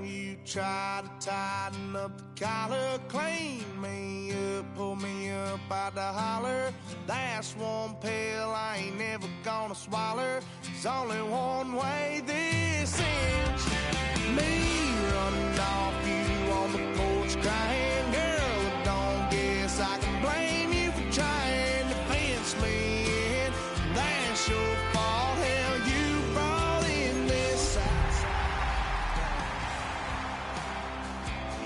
You try to tighten up the collar, clean me up, pull me up out the holler. That's one pill I ain't never gonna swallow. There's only one way this ends. Me running off you on the porch crying. Girl, I don't guess I can blame you for trying to fence me in. That's your fault, hell, you brought in this outside.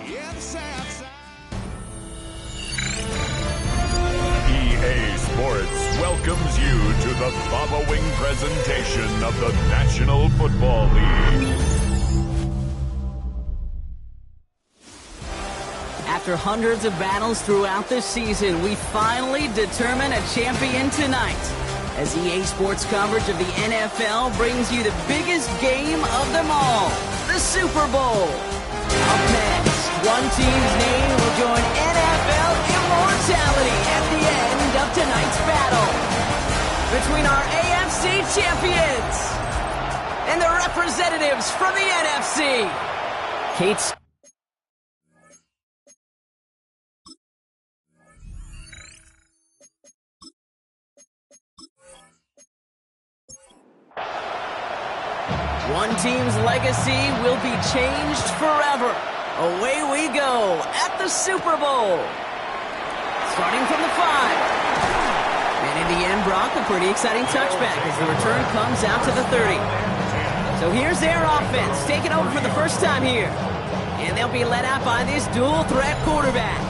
Yeah, the south side. EA Sports welcomes you to the following presentation of the National Football League. After hundreds of battles throughout the season, we finally determine a champion tonight, as EA Sports coverage of the NFL brings you the biggest game of them all, the Super Bowl. Up next, one team's name will join NFL immortality at the end of tonight's battle between our AFC champions and the representatives from the NFC. Kate's one team's legacy will be changed forever. Away we go at the Super Bowl. Starting from the 5. And in the end, Brock, a pretty exciting touchback as the return comes out to the 30. So here's their offense, taking over for the first time here. And they'll be led out by this dual-threat quarterback.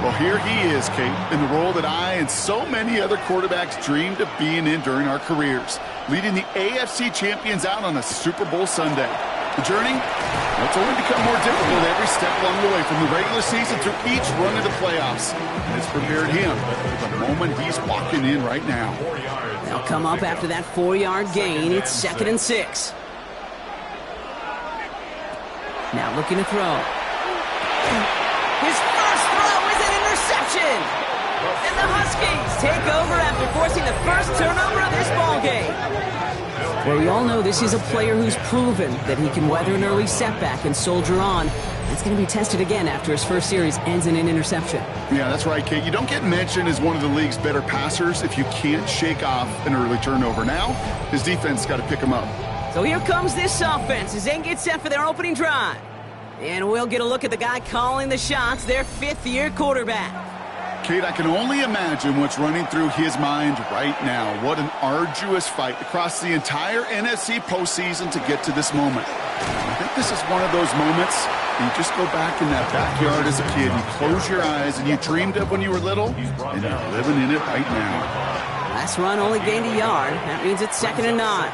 Well, here he is, Kate, in the role that I and so many other quarterbacks dreamed of being in during our careers, leading the AFC champions out on a Super Bowl Sunday. The journey, it's only become more difficult every step along the way, from the regular season through each run of the playoffs. And it's prepared him for the moment he's walking in right now. They'll come up after that 4-yard gain. It's 2nd and 6. Now looking to throw. His first throw is an interception. And the Huskies take over after forcing the first turnover of this ballgame. Well, we all know this is a player who's proven that he can weather an early setback and soldier on. It's going to be tested again after his first series ends in an interception. Yeah, that's right, Kate. You don't get mentioned as one of the league's better passers if you can't shake off an early turnover. Now, his defense got to pick him up. So here comes this offense as they get set for their opening drive. And we'll get a look at the guy calling the shots, their 5th-year quarterback. Kate, I can only imagine what's running through his mind right now. What an arduous fight across the entire NFC postseason to get to this moment. I think this is one of those moments you just go back in that backyard as a kid, you close your eyes, and you dreamed of when you were little, and you're living in it right now. Last run only gained a yard. That means it's 2nd and 9.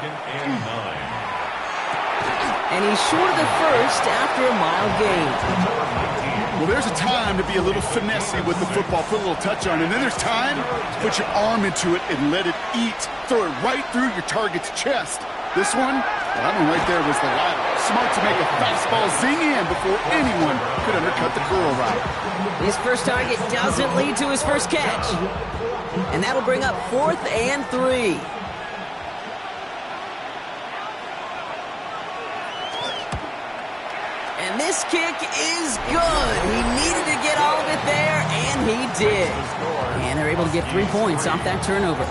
And he's short of the first after a mile gain. Well, there's a time to be a little finessey with the football, put a little touch on it. And then there's time to put your arm into it and let it eat. Throw it right through your target's chest. This one, that one right there was the latter. Smart to make a fastball zing in before anyone could undercut the curl route. His first target doesn't lead to his first catch. And that'll bring up 4th and 3. And this kick is good. He needed to get all of it there, and he did. And they're able to get 3 points off that turnover.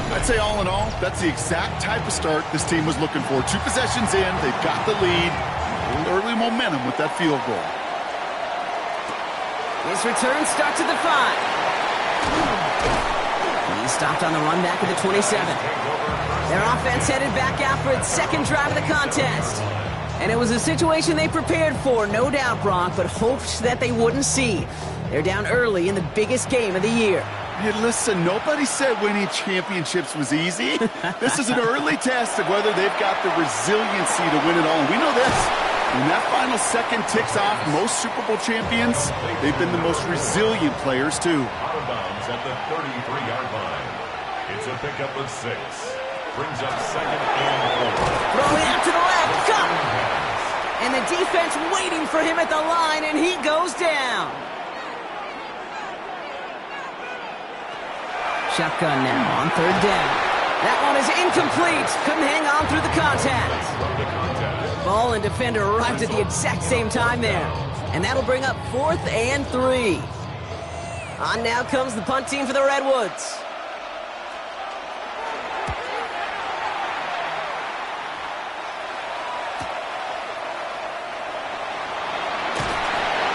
I'd say all in all, that's the exact type of start this team was looking for. 2 possessions in, they've got the lead. A little early momentum with that field goal. His return starts at the 5. He stopped on the run back at the 27. Their offense headed back out for its 2nd drive of the contest. And it was a situation they prepared for, no doubt, Brock, but hoped that they wouldn't see. They're down early in the biggest game of the year. Hey, listen, nobody said winning championships was easy. This is an early test of whether they've got the resiliency to win it all. And we know this. When that final second ticks off, most Super Bowl champions, they've been the most resilient players, too. Out of bounds at the 33-yard line. It's a pickup of 6. Brings up 2nd and 4. Throwing out to the left. Cut! And the defense waiting for him at the line, and he goes down. Shotgun now on 3rd down. That one is incomplete. Couldn't hang on through the contact. Ball and defender arrived at the exact same time there. And that'll bring up 4th and 3. On now comes the punt team for the Redwoods.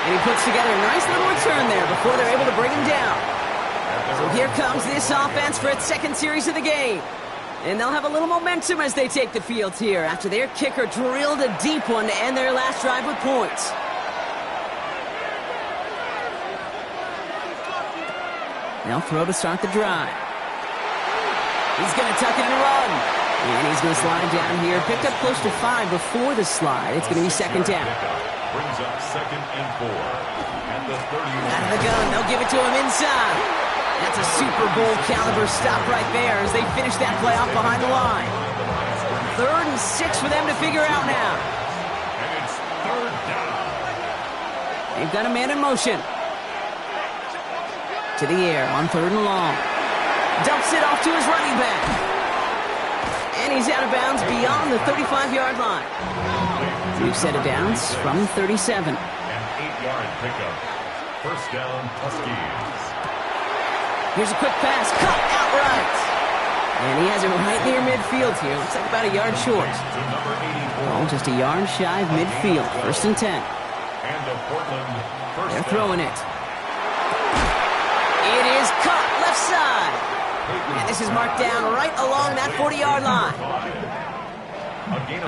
And he puts together a nice little return there before they're able to bring him down. So here comes this offense for its second series of the game. And they'll have a little momentum as they take the field here after their kicker drilled a deep one to end their last drive with points. They'll throw to start the drive. He's going to tuck it and run. And he's going to slide down here. Picked up close to 5 before the slide. It's going to be second down. Brings up 2nd and 4. At the 31. Out of the gun. They'll give it to him inside. That's a Super Bowl caliber stop right there as they finish that play off behind the line. 3rd and 6 for them to figure out now. And it's 3rd down. They've got a man in motion. To the air on 3rd and long. Dumps it off to his running back. And he's out of bounds beyond the 35-yard line. We've set it downs from 37. An 8-yard pickup. 1st down, Huskies. Here's a quick pass. Cut outright. And he has it right near midfield here. Looks like about a yard short. To number 84. Oh, just a yard shy of midfield. 1st and 10. And to Portland. They're throwing it. It is caught left side. And this is marked down right along that 40-yard line.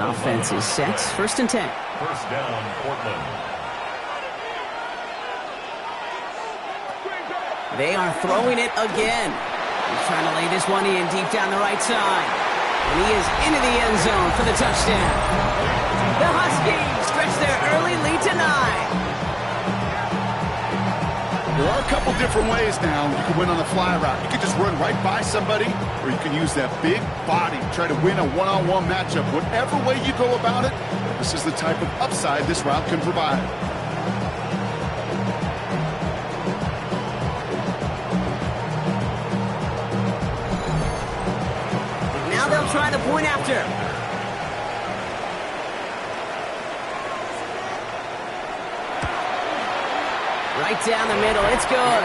Offense is set. 1st and 10. 1st down, Portland. They are throwing it again. He's trying to lay this one in deep down the right side. And he is into the end zone for the touchdown. The Huskies stretch their early lead to 9. There are a couple different ways now. You can win on the fly route. You can just run right by somebody, or you can use that big body, try to win a one-on-one matchup. Whatever way you go about it, this is the type of upside this route can provide. Now they'll try the point after. Right down the middle. It's good.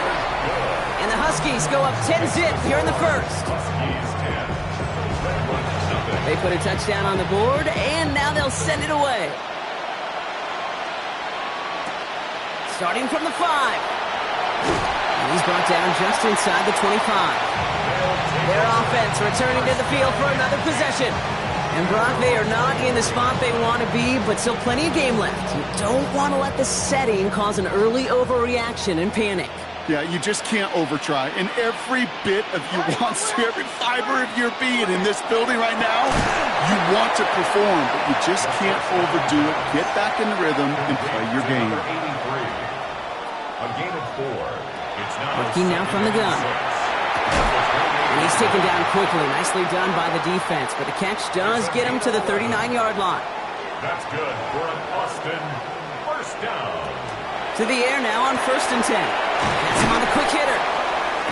And the Huskies go up 10-zip here in the first. They put a touchdown on the board, and now they'll send it away. Starting from the 5. And he's brought down just inside the 25. Their offense returning to the field for another possession. And Brock, they are not in the spot they want to be, but still plenty of game left. You don't want to let the setting cause an early overreaction and panic. Yeah, you just can't overtry. And every bit of you wants to, every fiber of your being in this building right now, you want to perform, but you just can't overdo it. Get back in the rhythm and play your game. A gain of 4. It's Working now from the gun. And he's taken down quickly. Nicely done by the defense, but the catch does get him to the 39-yard line. That's good for an Austin 1st down. To the air now on 1st and 10. That's him on the quick hitter.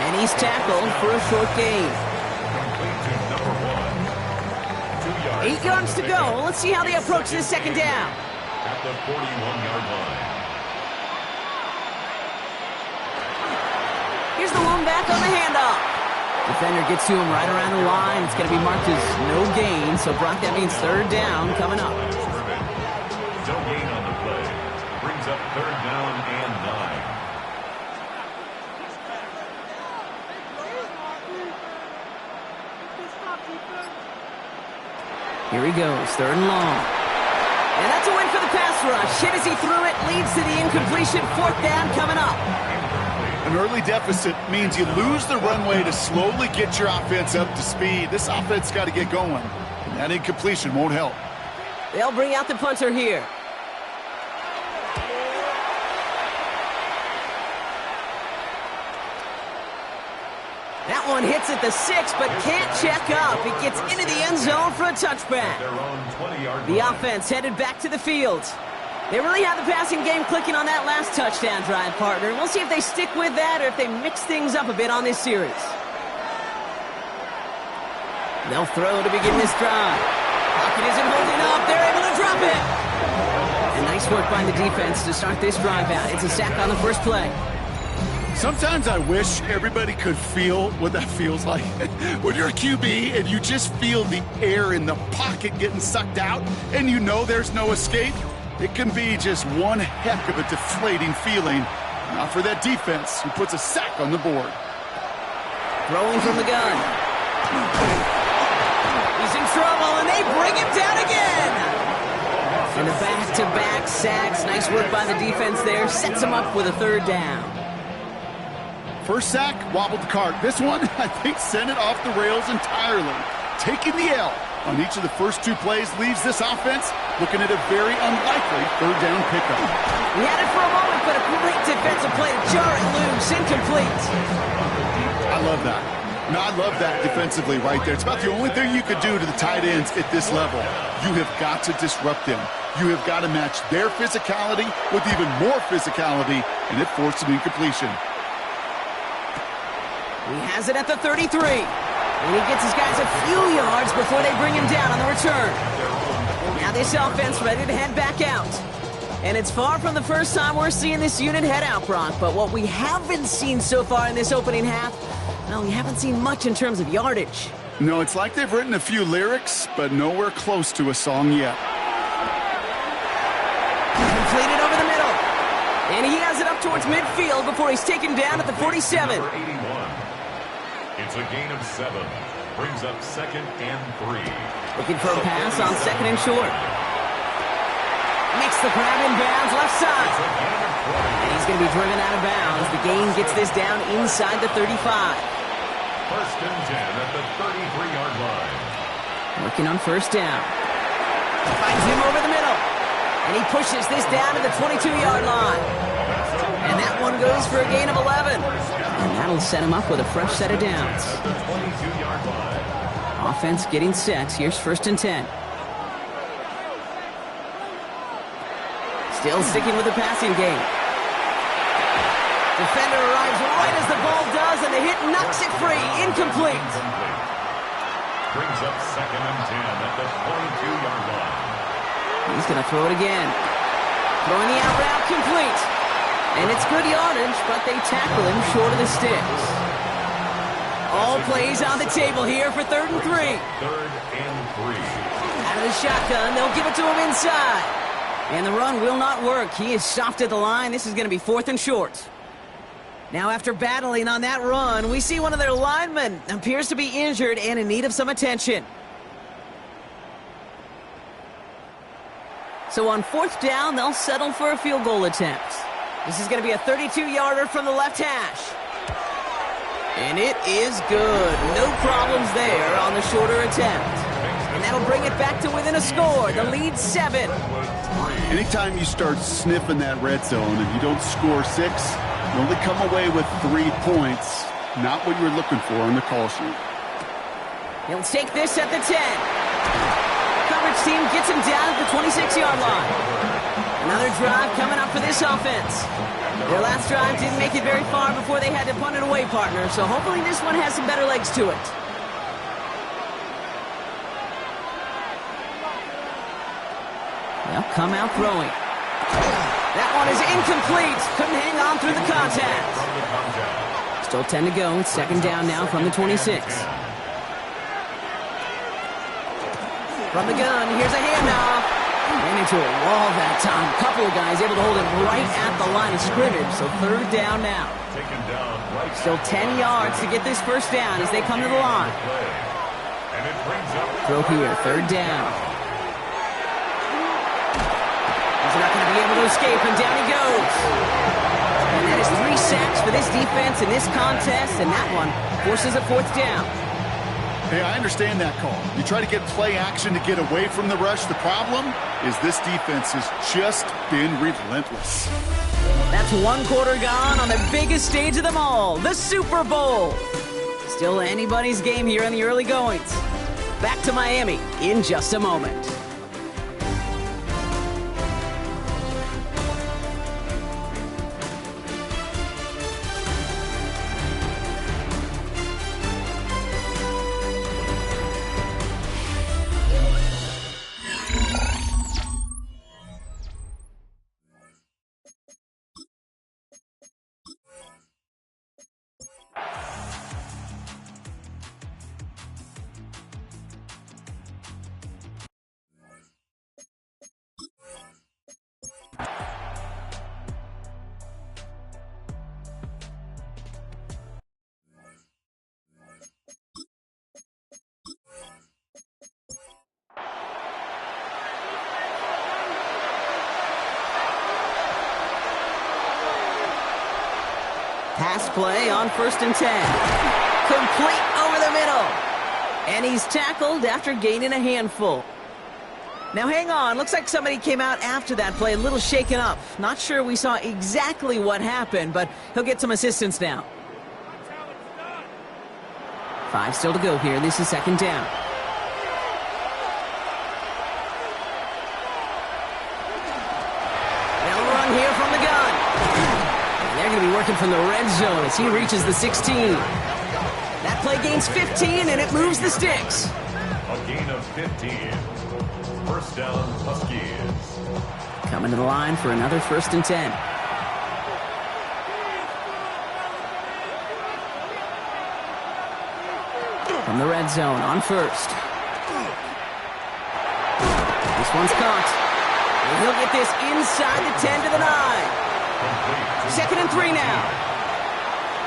And he's tackled for a short gain. Complete to number 1. 2 yards. 8 yards to go. Let's see how they approach this second down. At the 41-yard line. Here's the one back on the handoff. Defender gets to him right around the line. It's going to be marked as no gain. So, Brock, that means 3rd down coming up. No gain on the play. Brings up 3rd down and 9. Here he goes, 3rd and long. And that's a win for the pass rush. Hit as he threw it, leads to the incompletion. 4th down coming up. An early deficit means you lose the runway to slowly get your offense up to speed. This offense got to get going. And that incompletion won't help. They'll bring out the punter here. That one hits at the 6, but can't check up. It gets into the end zone for a touchback. The offense headed back to the field. They really have the passing game clicking on that last touchdown drive, partner. We'll see if they stick with that or if they mix things up a bit on this series. They'll throw to begin this drive. Pocket isn't holding up. They're able to drop it. work by the defense to start this drive out. It's a sack on the first play. Sometimes I wish everybody could feel what that feels like. When you're a QB and you just feel the air in the pocket getting sucked out and you know there's no escape, it can be just one heck of a deflating feeling. Not for that defense who puts a sack on the board. Throwing from the gun. He's in trouble, and they bring him down again. And the back-to-back sacks. Nice work by the defense there. Sets him up with a third down. First sack, wobbled the cart. This one, I think, sent it off the rails entirely. Taking the L on each of the first two plays leaves this offense looking at a very unlikely third down pickup. He had it for a moment, but a great defensive play to jar it loose. Incomplete. I love that. No, I love that defensively right there. It's about the only thing you could do to the tight ends at this level. You have got to disrupt them. You have got to match their physicality with even more physicality, and it forced an incompletion. He has it at the 33. And he gets his guys a few yards before they bring him down on the return. Now this offense ready to head back out. And it's far from the first time we're seeing this unit head out, Brock. But what we haven't seen so far in this opening half, well, we haven't seen much in terms of yardage. No, it's like they've written a few lyrics, but nowhere close to a song yet. Completed over the middle. And he has it up towards midfield before he's taken down at the 47. It's a gain of 7. Brings up 2nd and 3. Looking for a pass on 2nd and short. Makes the grab in bounds left side. And he's going to be driven out of bounds. The gain gets this down inside the 35. 1st and 10 at the 33-yard line. Working on first down. Finds him over the middle. And he pushes this down to the 22-yard line. And that one goes for a gain of 11. And that'll set him up with a fresh set of downs. Offense getting set. Here's 1st and 10. Still sticking with the passing game. Defender arrives right as the ball does, and the hit knocks it free. Incomplete. Brings up 2nd and 10 at the 22-yard line. He's going to throw it again. Throwing the out route complete. And it's good yardage, but they tackle him short of the sticks. All plays on the table here for 3rd and 3. 3rd and 3. Out of the shotgun, they'll give it to him inside. And the run will not work. He is stopped at the line. This is going to be 4th and short. Now, after battling on that run, we see one of their linemen appears to be injured and in need of some attention. So on 4th down, they'll settle for a field goal attempt. This is going to be a 32-yarder from the left hash. And it is good. No problems there on the shorter attempt. And that'll bring it back to within a score. The lead 7. Anytime you start sniffing that red zone and you don't score 6, you only come away with 3 points. Not what you were looking for on the call sheet. He'll take this at the 10. Coverage team gets him down at the 26-yard line. Another drive coming up for this offense. Their last drive didn't make it very far before they had to punt it away, partner, so hopefully this one has some better legs to it. They'll come out throwing. That one is incomplete. Couldn't hang on through the contact. Still 10 to go. It's 2nd down now from the 26. From the gun, here's a handoff. Ran into a wall that time. A couple of guys able to hold him right at the line of scrimmage. So 3rd down now. Still 10 yards to get this first down as they come to the line. Throw here, 3rd down. He's not going to be able to escape, and down he goes. And that is 3 sacks for this defense in this contest, and that one forces a 4th down. Hey, I understand that call. You try to get play action to get away from the rush. The problem is this defense has just been relentless. That's 1 quarter gone on the biggest stage of them all, the Super Bowl. Still anybody's game here in the early goings. Back to Miami in just a moment. Pass play on 1st and 10. Complete over the middle. And he's tackled after gaining a handful. Now hang on, looks like somebody came out after that play a little shaken up. Not sure we saw exactly what happened, but he'll get some assistance now. 5 still to go here. This is 2nd down. They'll run here from the gun. And they're going to be working from the red zone as he reaches the 16. That play gains 15, and it moves the sticks. A gain of 15. 1st down, Huskies. Coming to the line for another 1st and 10. From the red zone on 1st. This one's caught. And he'll get this inside the 10 to the 9. 2nd and 3 now.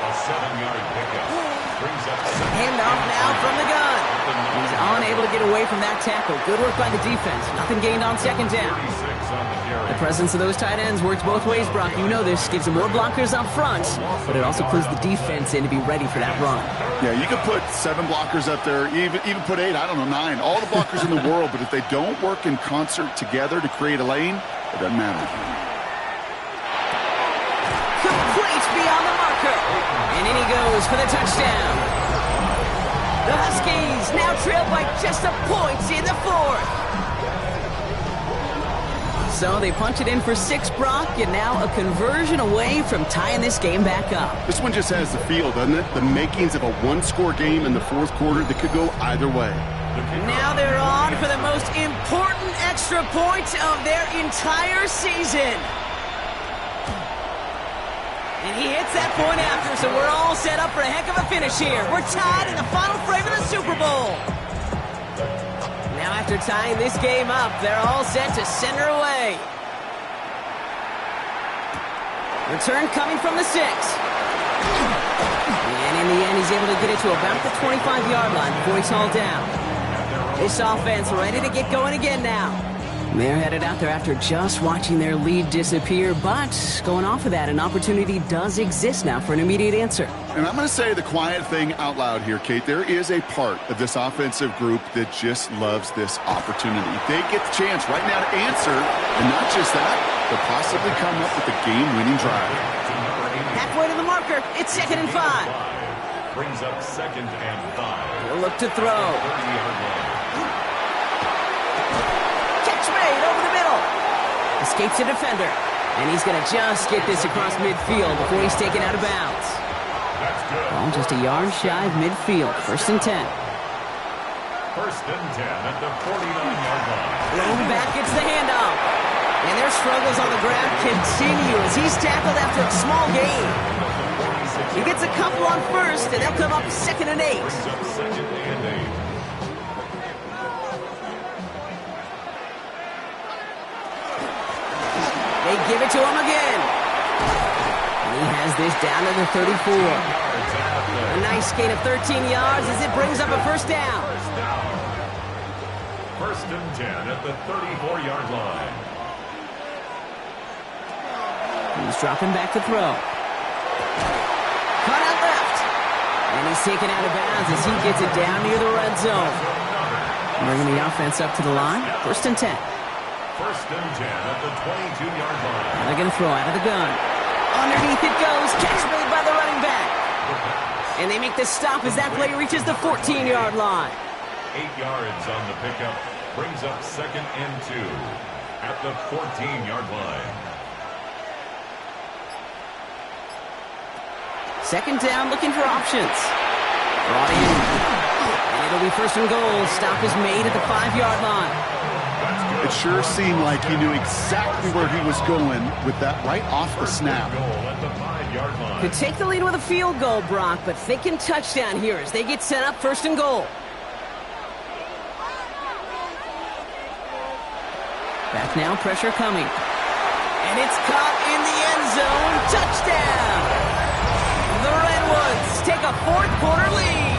A 7-yard pickup. Brings up Handoff now from the gun. He's unable to get away from that tackle. Good work by the defense. Nothing gained on 2nd down. The presence of those tight ends works both ways, Brock. You know this. Gives them more blockers up front, but it also clues the defense in to be ready for that run. Yeah, you could put 7 blockers up there, even put 8, I don't know, 9. All the blockers in the world, but if they don't work in concert together to create a lane, it doesn't matter. Complete beyond the marker. And in he goes for the touchdown. The Huskies now trail by just a point in the 4th. So they punch it in for 6, Brock, and now a conversion away from tying this game back up. This one just has the feel, doesn't it? The makings of a 1-score game in the 4th quarter that could go either way. Now they're on for the most important extra point of their entire season. And he hits that point after, so we're all set up for a heck of a finish here. We're tied in the final frame of the Super Bowl. Now after tying this game up, they're all set to send her away. Return coming from the 6. And in the end, he's able to get it to about the 25-yard line before he's hauled down. This offense ready to get going again now. They're headed out there after just watching their lead disappear, but going off of that, an opportunity does exist now for an immediate answer. And I'm going to say the quiet thing out loud here, Kate. There is a part of this offensive group that just loves this opportunity. They get the chance right now to answer, and not just that, but possibly come up with a game-winning drive. Halfway to the marker, it's 2nd and 5. Brings up 2nd and 5. He'll look to throw. 30-yard line. Made over the middle. Escapes a defender. And he's going to just get this across midfield before he's taken out of bounds. That's good. Ball just a yard shy of midfield. 1st and 10. 1st and 10 at the 49-yard line. Thrown back gets the handoff. And their struggles on the ground continue as he's tackled after a small gain. He gets a couple on 1st, and they'll come up 2nd and 8. Brings up 2nd and 8. They give it to him again. And he has this down to the 34. A nice gain of 13 yards as it brings up a 1st down. 1st and 10 at the 34-yard line. He's dropping back to throw. Cut out left. And he's taken out of bounds as he gets it down near the red zone. Bringing the offense up to the line. 1st and 10. 1st and 10 at the 22-yard line. They're going to throw out of the gun. Underneath it goes. Catch made by the running back. And they make the stop as that play reaches the 14-yard line. 8 yards on the pickup. Brings up 2nd and 2 at the 14-yard line. 2nd down, looking for options. Brought in. And it'll be 1st and goal. Stop is made at the 5-yard line. It sure seemed like he knew exactly where he was going with that right off the snap. Could take the lead with a field goal, Brock, but thinking touchdown here as they get set up 1st and goal. Back now, pressure coming. And it's caught in the end zone. Touchdown! The Redwoods take a 4th quarter lead.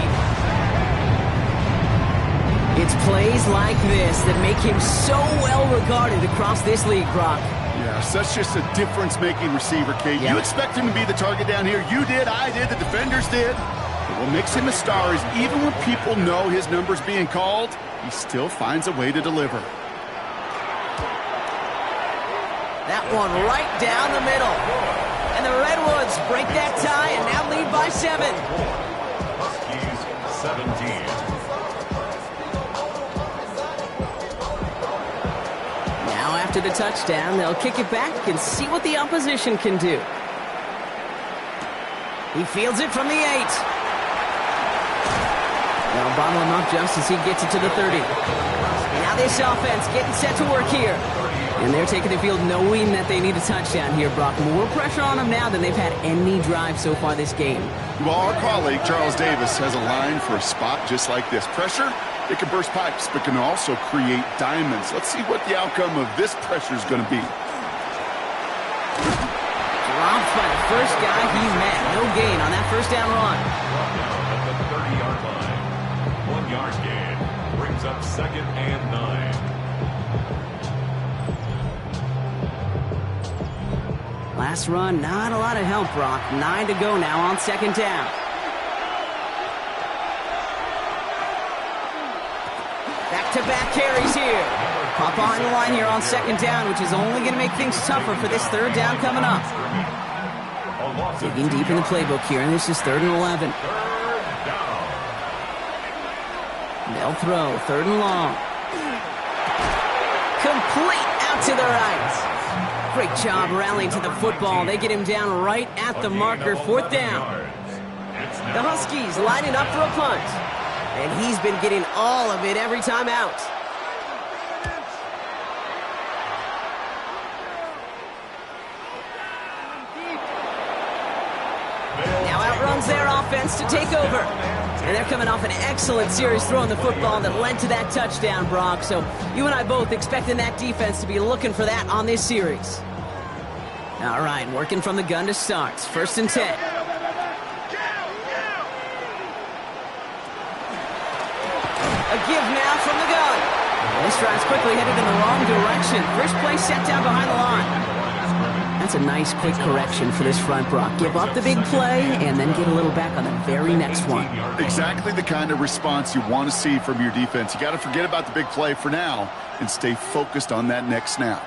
It's plays like this that make him so well regarded across this league, Brock. Yeah, such just a difference-making receiver, Kate. Yeah. You expect him to be the target down here. You did, I did, the defenders did. But what makes him a star is even when people know his number's being called, he still finds a way to deliver. That one right down the middle. And the Redwoods break that tie and now lead by 7. Huskies 17. Now after the touchdown, they'll kick it back and see what the opposition can do. He fields it from the 8. They'll bottle him up just as he gets it to the 30. And now this offense getting set to work here. And they're taking the field knowing that they need a touchdown here, Brock. More pressure on them now than they've had any drive so far this game. Well, our colleague, Charles Davis, has a line for a spot just like this. Pressure, it can burst pipes, but can also create diamonds. Let's see what the outcome of this pressure is going to be. Dropped by the first guy he met. No gain on that first down run. At the 30-yard line. 1 yard gain. Brings up 2nd and 9. Last run, not a lot of help, Brock. 9 to go now on 2nd down. Back-to-back carries here. Pop behind the line here on 2nd down, which is only going to make things tougher for this 3rd down coming up. Digging deep in the playbook here, and this is 3rd and 11. They'll throw, 3rd and long. Complete out to the right. Great job rallying to the football. They get him down right at the marker, 4th down. The Huskies lining up for a punt. And he's been getting all of it every time out. Now outruns their offense to take over. And they're coming off an excellent series throwing the football that led to that touchdown, Brock. So you and I both expecting that defense to be looking for that on this series. All right, working from the gun to start. 1st and 10. A give now from the gun. This drive's quickly headed in the wrong direction. First play set down behind the line. That's a nice quick correction for this front, Brock. Give up the big play and then get a little back on the very next one. Exactly the kind of response you want to see from your defense. You got to forget about the big play for now and stay focused on that next snap.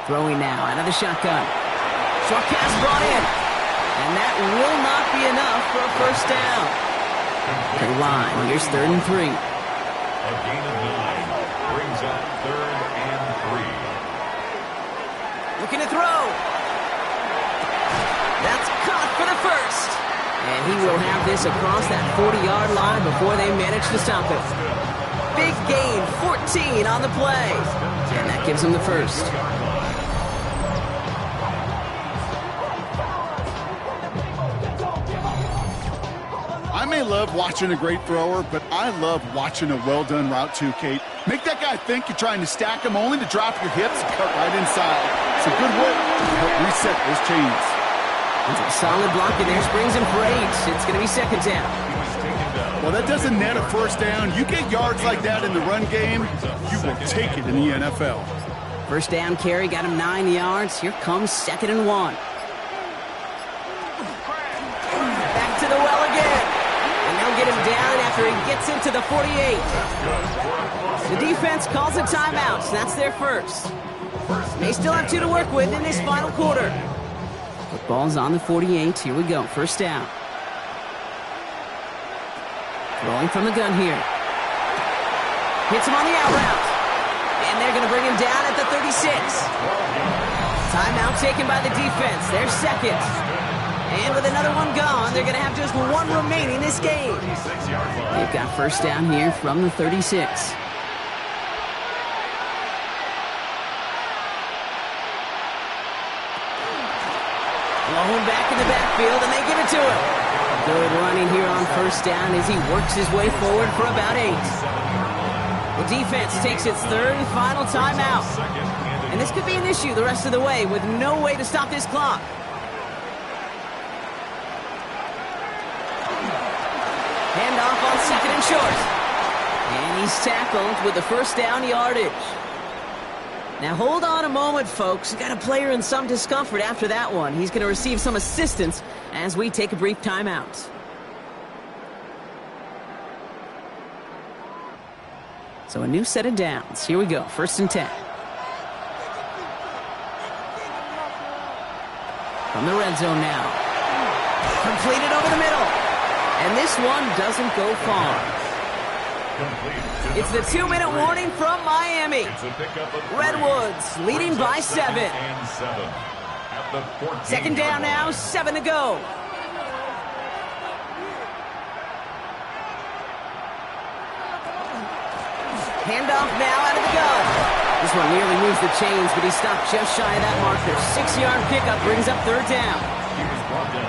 Throwing now out of the shotgun. Short pass brought in. And that will not be enough for a 1st down. The line, here's 3rd and 3. A gain of 9 brings up 3rd and 3. Looking to throw. That's caught for the 1st. And he will have this across that 40-yard line before they manage to stop it. Big gain, 14 on the play. And that gives him the 1st. I may love watching a great thrower, but I love watching a well-done route too, Kate. Make that guy think you're trying to stack him only to drop your hips and cut right inside. It's a good work to help reset those chains. It's a solid block in there. Springs him for 8. It's going to be 2nd down. Well, that doesn't net a 1st down. You get yards like that in the run game, you will take it in the NFL. 1st down carry got him 9 yards. Here comes 2nd and 1. Back to the well again. And they'll get him down after he gets into the 48. The defense calls a timeout. So that's their 1st. They still have 2 to work with in this final quarter. Football's on the 48. Here we go. 1st down. Throwing from the gun here. Hits him on the out route. And they're going to bring him down at the 36. Timeout taken by the defense. Their 2nd. And with another one gone, they're going to have just 1 remaining this game. They've got 1st down here from the 36. Blown back in the backfield, and they give it to him. Good running here on 1st down as he works his way forward for about 8. The defense takes its 3rd and final timeout. And this could be an issue the rest of the way with no way to stop this clock. Handoff on second and short. And he's tackled with the first down yardage. Now hold on a moment, folks. We've got a player in some discomfort after that one. He's going to receive some assistance as we take a brief timeout. So a new set of downs. Here we go, 1st and 10. From the red zone now. Completed over the middle. And this one doesn't go far. It's the 2-minute warning from Miami. Redwoods leading by 7. 2nd down now, 7 to go. Handoff now out of the gun. This one nearly moves the chains, but he stopped just shy of that marker. 6-yard pickup brings up 3rd down.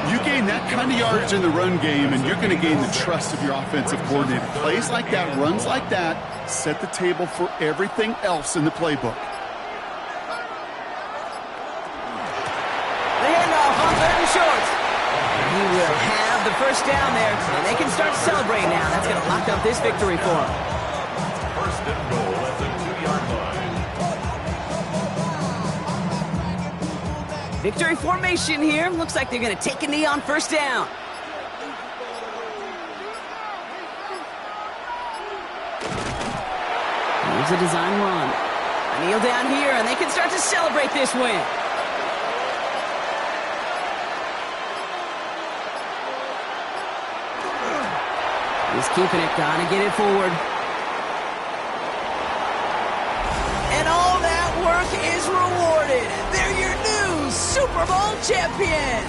You gain that kind of yardage in the run game, and you're going to gain the trust of your offensive coordinator. Plays like that, runs like that, set the table for everything else in the playbook. The handoff on 3rd and short. He will have the first down there, and they can start to celebrate now. That's going to lock up this victory for them. 1st and goal at the 2-yard line. Victory formation here. Looks like they're going to take a knee on 1st down. Here's a design run. A kneel down here, and they can start to celebrate this win. He's keeping it, gonna get it forward. And all that work is rewarded. They're your new Super Bowl champions.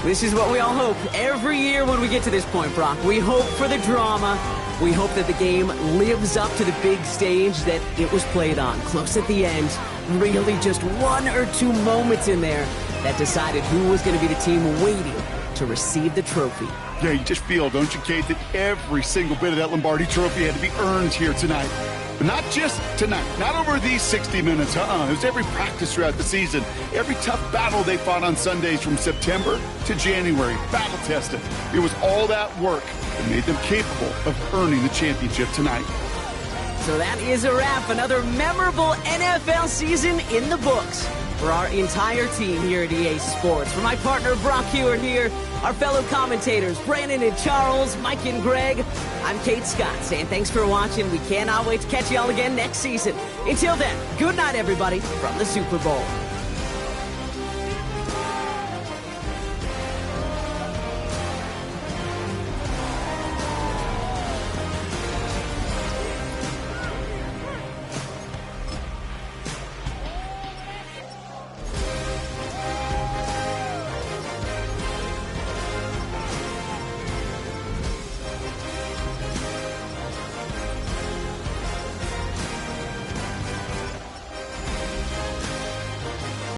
This is what we all hope every year when we get to this point, Brock. We hope for the drama. We hope that the game lives up to the big stage that it was played on. Close at the end. Really just 1 or 2 moments in there that decided who was going to be the team waiting to receive the trophy. Yeah, you just feel, don't you, Kate, that every single bit of that Lombardi trophy had to be earned here tonight. But not just tonight, not over these 60 minutes. It was every practice throughout the season, every tough battle they fought on Sundays from September to January, battle tested. It was all that work that made them capable of earning the championship tonight. So that is a wrap. Another memorable NFL season in the books for our entire team here at EA Sports. For my partner, Brock Hewitt here, our fellow commentators, Brandon and Charles, Mike and Greg, I'm Kate Scott saying thanks for watching. We cannot wait to catch you all again next season. Until then, good night, everybody, from the Super Bowl.